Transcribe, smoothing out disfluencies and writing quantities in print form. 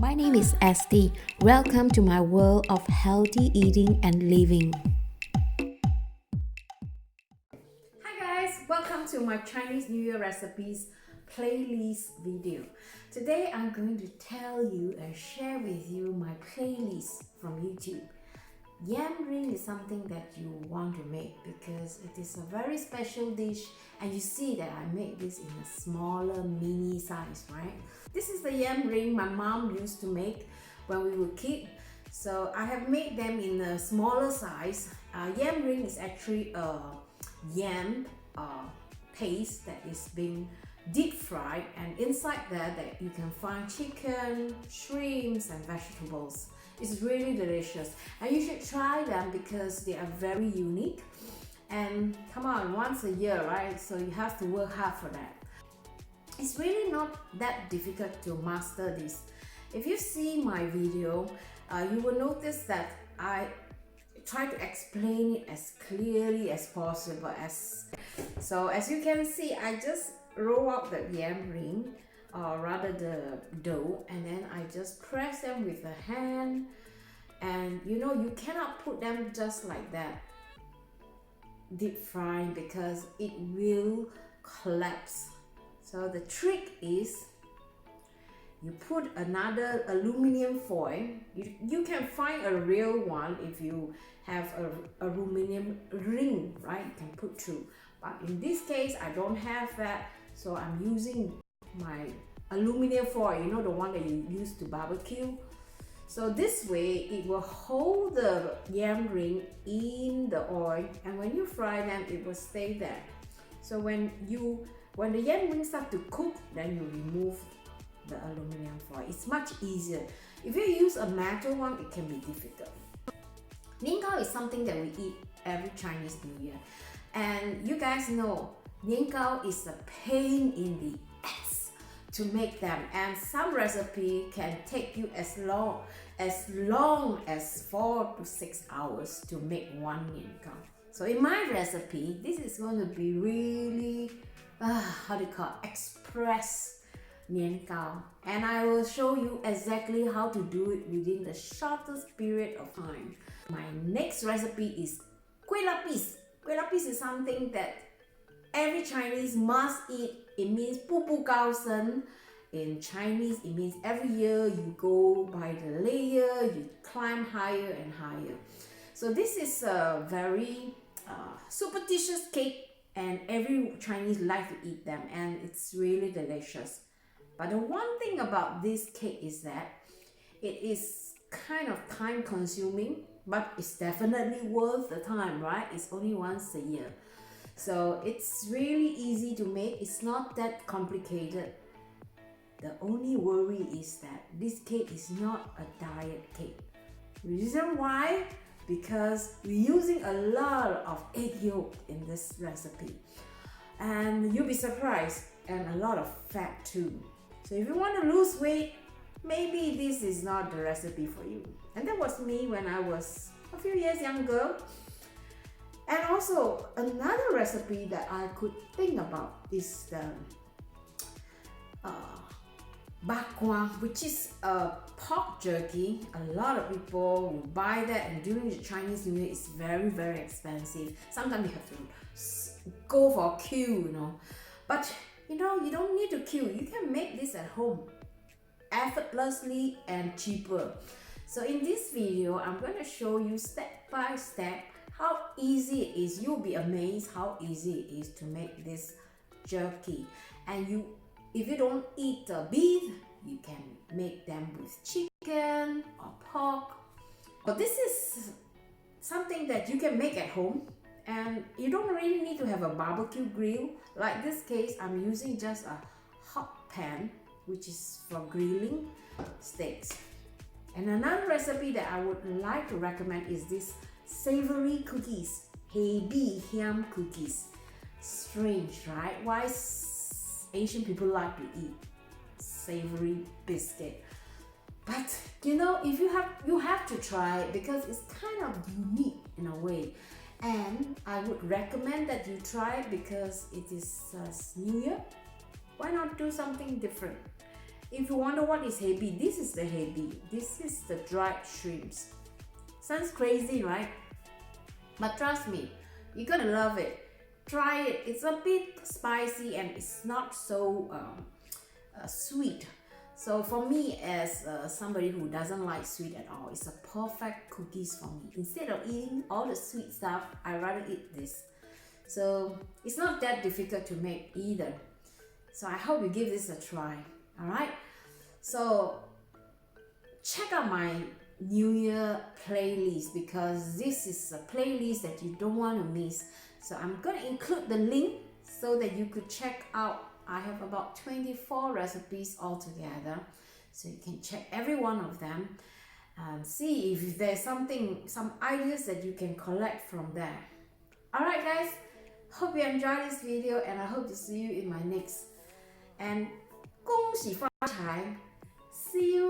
My name is Estee. Welcome to my world of healthy eating and living. Hi guys, welcome to my Chinese New Year recipes playlist video. Today I'm going to tell you and share with you my playlist from YouTube. Yam ring is something that you want to make because it is a very special dish, and you see that I make this in a smaller mini size, right? This is the yam ring my mom used to make when we were kids. So I have made them in a smaller size. Yam ring is actually a yam paste that is being deep fried, and inside there that you can find chicken, shrimps and vegetables. It's really delicious and you should try them because they are very unique. And come on, once a year, right? So you have to work hard for that. It's really not that difficult to master this. If you see my video, you will notice that I try to explain it as clearly as possible. So as you can see, I just roll out the yam ring, or rather the dough, and then I just press them with the hand. And you know, you cannot put them just like that deep frying because it will collapse. So the trick is you put another aluminum foil. You can find a real one if you have a aluminum ring, right? You can put through, but in this case I don't have that, so I'm using my aluminum foil, you know, the one that you use to barbecue. So this way it will hold the yam ring in the oil, and when you fry them it will stay there. So when the yam ring start to cook, then you remove the aluminum foil. It's much easier. If you use a metal one, it can be difficult. Nian gao is something that we eat every Chinese New Year, and you guys know nian gao is a pain in the ass to make them, and some recipe can take you as long as 4 to 6 hours to make one nian gao. So in my recipe, this is going to be really how do you call it? Express nian gao, and I will show you exactly how to do it within the shortest period of time. My next recipe is kueh lapis. Kueh lapis is something that every Chinese must eat. It means 步步高升. In Chinese, it means every year you go by the layer, you climb higher and higher. So this is a very superstitious cake, and every Chinese like to eat them, and it's really delicious. But the one thing about this cake is that it is kind of time consuming, but it's definitely worth the time, right? It's only once a year. So it's really easy to make. It's not that complicated. The only worry is that this cake is not a diet cake. Reason why? Because we're using a lot of egg yolk in this recipe, and you'll be surprised, and a lot of fat too. So if you want to lose weight, maybe this is not the recipe for you. And that was me when I was a few years younger. And also another recipe that I could think about is the bak kwa, which is a pork jerky. A lot of people will buy that, and during the Chinese New Year it's very, very expensive. Sometimes you have to go for a queue, you know. But you know, you don't need to queue. You can make this at home effortlessly and cheaper. So in this video, I'm going to show you step by step how easy it is. You'll be amazed how easy it is to make this jerky. And if you don't eat beef, you can make them with chicken or pork. But this is something that you can make at home, and you don't really need to have a barbecue grill. Like this case, I'm using just a hot pan, which is for grilling steaks. And another recipe that I would like to recommend is this savory cookies, hygge ham cookies. Strange, right? Why Asian people like to eat savory biscuit? But you know, if you have to try it because it's kind of unique in a way, and I would recommend that you try it because it is New Year. Why not do something different? If you wonder what is hygge, this is the hygge. This is the dried shrimps. Sounds crazy, right? But trust me, you're gonna love it. Try it. It's a bit spicy and it's not so sweet. So for me, as somebody who doesn't like sweet at all, it's a perfect cookies for me. Instead of eating all the sweet stuff, I rather eat this. So it's not that difficult to make either. So I hope you give this a try. Alright? So check out my New Year playlist, because this is a playlist that you don't want to miss. So I'm going to include the link so that you could check out. I have about 24 recipes altogether, so you can check every one of them and see if there's some ideas that you can collect from there. Alright guys, hope you enjoyed this video and I hope to see you in my next. And 恭喜发财! See you